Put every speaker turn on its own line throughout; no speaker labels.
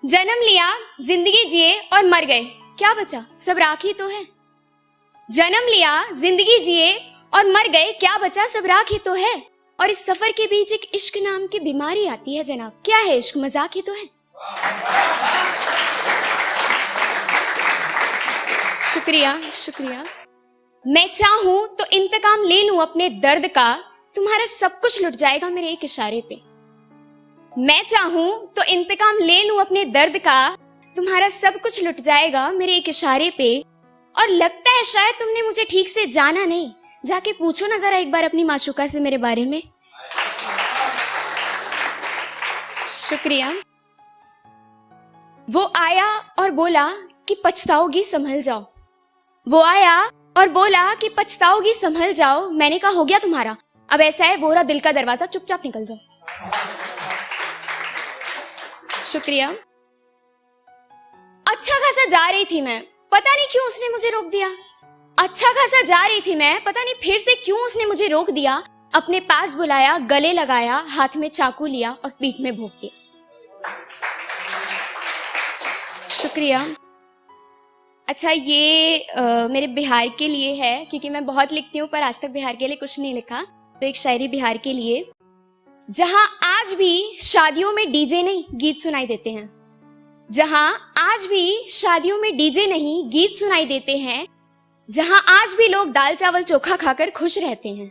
जन्म लिया, जिंदगी जिए और मर गए, क्या बचा? सब राख ही तो है। जन्म लिया, जिंदगी जिए और मर गए, क्या बचा? सब राख ही तो है। और इस सफर के बीच एक इश्क नाम की बीमारी आती है जनाब। क्या है इश्क? मजाक ही तो है। शुक्रिया शुक्रिया। मैं चाहूं तो इंतकाम ले लूं अपने दर्द का, तुम्हारा सब कुछ लुट जाएगा मेरे एक इशारे पे। मैं चाहूं तो इंतकाम ले लूं अपने दर्द का, तुम्हारा सब कुछ लुट जाएगा मेरे एक इशारे पे। और लगता है शायद तुमने मुझे ठीक से जाना नहीं, जाके पूछो ना जरा एक बार अपनी माशूका से मेरे बारे में। शुक्रिया। वो आया और बोला कि पछताओगी संभल जाओ। वो आया और बोला कि पछताओगी संभल जाओ। मैंने कहा हो गया तुम्हारा, अब ऐसा है वो रहा दिल का दरवाजा, चुपचाप निकल जाओ। शुक्रिया। अच्छा खासा जा रही थी मैं, पता नहीं क्यों उसने मुझे रोक दिया। अच्छा खासा जा रही थी मैं, पता नहीं फिर से क्यों उसने मुझे रोक दिया। अपने पास बुलाया, गले लगाया, हाथ में चाकू लिया और पीठ में भोंक दिया। शुक्रिया। अच्छा ये मेरे बिहार के लिए है, क्योंकि मैं बहुत लिखती हूँ पर आज तक बिहार के लिए कुछ नहीं लिखा, तो एक शायरी बिहार के लिए। जहां आज भी शादियों में डीजे नहीं गीत सुनाई देते हैं, जहां आज भी शादियों में डीजे नहीं गीत सुनाई देते हैं, जहां आज भी लोग दाल चावल चोखा खाकर खुश रहते हैं,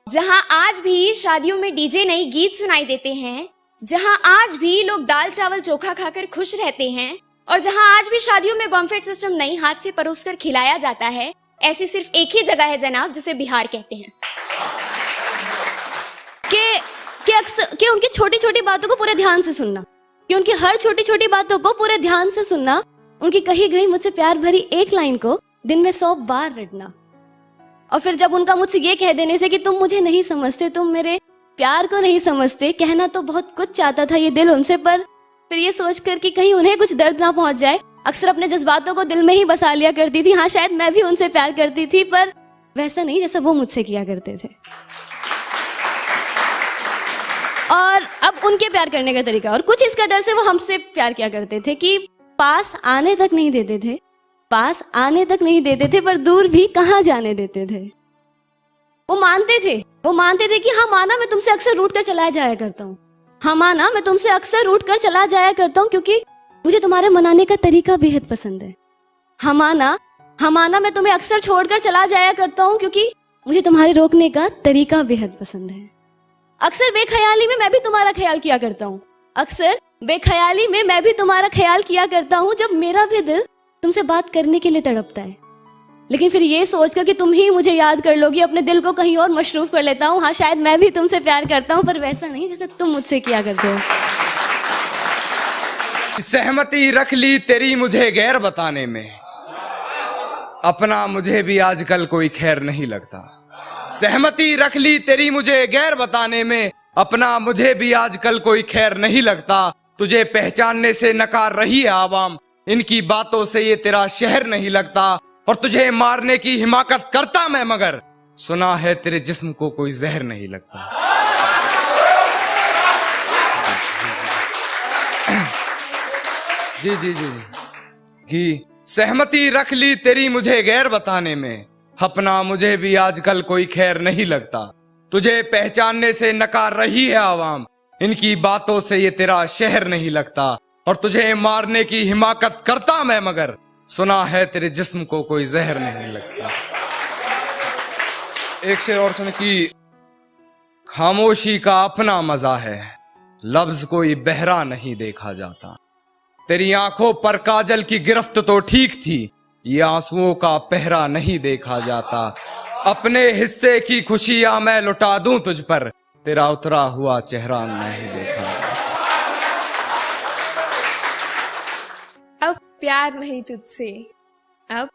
जहां आज भी शादियों में डीजे नहीं गीत सुनाई देते हैं, जहां आज भी लोग दाल चावल चोखा खाकर खुश रहते हैं, और जहां आज भी शादियों में बम्फेट सिस्टम नहीं हाथ से परोसकर खिलाया जाता है, ऐसी सिर्फ एक ही जगह है जनाब, जिसे बिहार कहते हैं।
कि उनकी छोटी छोटी बातों को पूरे ध्यान से सुनना, कि उनकी हर छोटी छोटी बातों को पूरे ध्यान से सुनना, उनकी कही गई मुझसे प्यार भरी एक लाइन को दिन में 100 बार रटना, और फिर जब उनका मुझसे ये कह देने से कि तुम मुझे नहीं समझते, तुम मेरे प्यार को नहीं समझते, कहना तो बहुत कुछ चाहता था ये दिल उनसे, पर फिर ये सोचकर कि कहीं उन्हें कुछ दर्द ना पहुंच जाए, अक्सर अपने जज्बातों को दिल में ही बसा लिया करती थी। हाँ, शायद मैं भी उनसे प्यार करती थी, पर वैसा नहीं जैसा वो मुझसे किया करते थे। और अब उनके प्यार करने का तरीका, और कुछ इस कदर से वो हमसे प्यार किया करते थे कि पास आने तक नहीं देते थे, पास आने तक नहीं देते थे, पर दूर भी कहाँ जाने देते थे। वो मानते थे कि हाँ माना, मैं तुमसे अक्सर रूठ कर चला जाया करता हूँ, हाँ माना, मैं तुमसे अक्सर रूठ कर चला जाया करता हूँ, क्योंकि मुझे तुम्हारे मनाने का तरीका बेहद पसंद है। हाँ माना, मैं तुम्हें अक्सर छोड़कर चला जाया करता हूँ, क्योंकि मुझे तुम्हारे रोकने का तरीका बेहद पसंद है। अक्सर बेख्याली में मैं भी तुम्हारा ख्याल किया करता हूँ, अक्सर बेख्याली में मैं भी तुम्हारा ख्याल किया करता हूँ, जब मेरा भी दिल तुमसे बात करने के लिए तड़पता है, लेकिन फिर ये सोचकर कि तुम ही मुझे याद कर लोगी, अपने दिल को कहीं और मशरूफ कर लेता हूँ। हाँ, शायद मैं भी तुमसे प्यार करता हूँ, पर वैसा नहीं जैसे तुम मुझसे किया करते हो।
सहमति रख ली तेरी मुझे गैर बताने में, अपना मुझे भी आजकल कोई खैर नहीं लगता। सहमति रख ली तेरी मुझे गैर बताने में, अपना मुझे भी आजकल कोई खैर नहीं लगता। तुझे पहचानने से नकार रही है आवाम, इनकी बातों से ये तेरा शहर नहीं लगता। और तुझे मारने की हिमाकत करता मैं, मगर सुना है तेरे जिस्म को कोई जहर नहीं लगता। जी जी जी कि सहमति रख ली तेरी मुझे गैर बताने में, अपना मुझे भी आजकल कोई खैर नहीं लगता। तुझे पहचानने से नकार रही है आवाम, इनकी बातों से ये तेरा शहर नहीं लगता। और तुझे मारने की हिमाकत करता मैं, मगर सुना है तेरे जिस्म को कोई जहर नहीं लगता। एक शेर और सुन कि खामोशी का अपना मजा है, लफ्ज कोई बहरा नहीं देखा जाता। तेरी आंखों पर काजल की गिरफ्त तो ठीक थी, ये आंसुओं का पहरा नहीं देखा जाता। अपने हिस्से की खुशियां मैं लुटा दूं तुझ पर, तेरा उतरा हुआ चेहरा नहीं देखा।
अब प्यार नहीं तुझसे, अब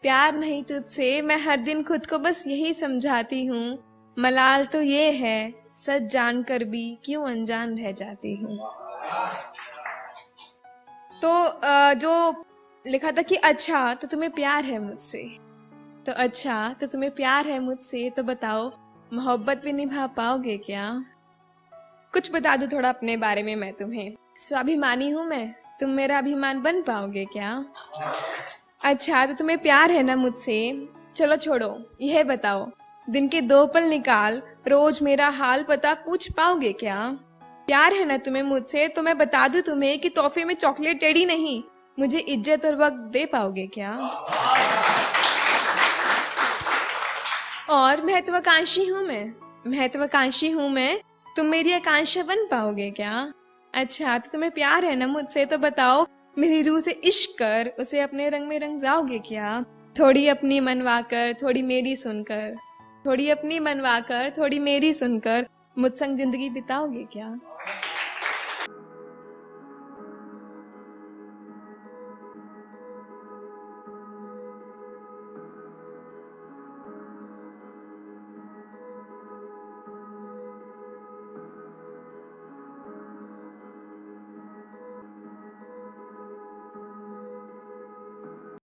प्यार नहीं तुझसे, मैं हर दिन खुद को बस यही समझाती हूँ, मलाल तो ये है सच जानकर भी क्यों अनजान रह जाती हूँ। तो जो लिखा था कि अच्छा तो तुम्हें प्यार है मुझसे, तो अच्छा तो तुम्हें प्यार है मुझसे, तो बताओ मोहब्बत भी निभा पाओगे क्या? कुछ बता दूं थोड़ा अपने बारे में मैं तुम्हें। स्वाभिमानी हूँ मैं, तुम मेरा अभिमान बन पाओगे क्या? अच्छा, तो तुम्हें प्यार है ना मुझसे? चलो छोड़ो, यह बताओ, दिन के 2 पल निकाल रोज मेरा हाल पता पूछ पाओगे क्या? प्यार है ना तुम्हें मुझसे, तो मैं बता दूं तुम्हें कि तोहफे में चॉकलेट टेडी नहीं, मुझे इज्जत और वक्त दे पाओगे क्या? और महत्वाकांक्षी हूँ मैं, तुम मेरी आकांक्षा बन पाओगे क्या? अच्छा, तो तुम्हें प्यार है ना मुझसे, तो बताओ, मेरी रूह से इश्क कर उसे अपने रंग में रंग जाओगे क्या? थोड़ी अपनी मनवा कर थोड़ी मेरी सुनकर, थोड़ी अपनी मनवा कर थोड़ी मेरी सुनकर मुझ संग जिंदगी बिताओगे क्या?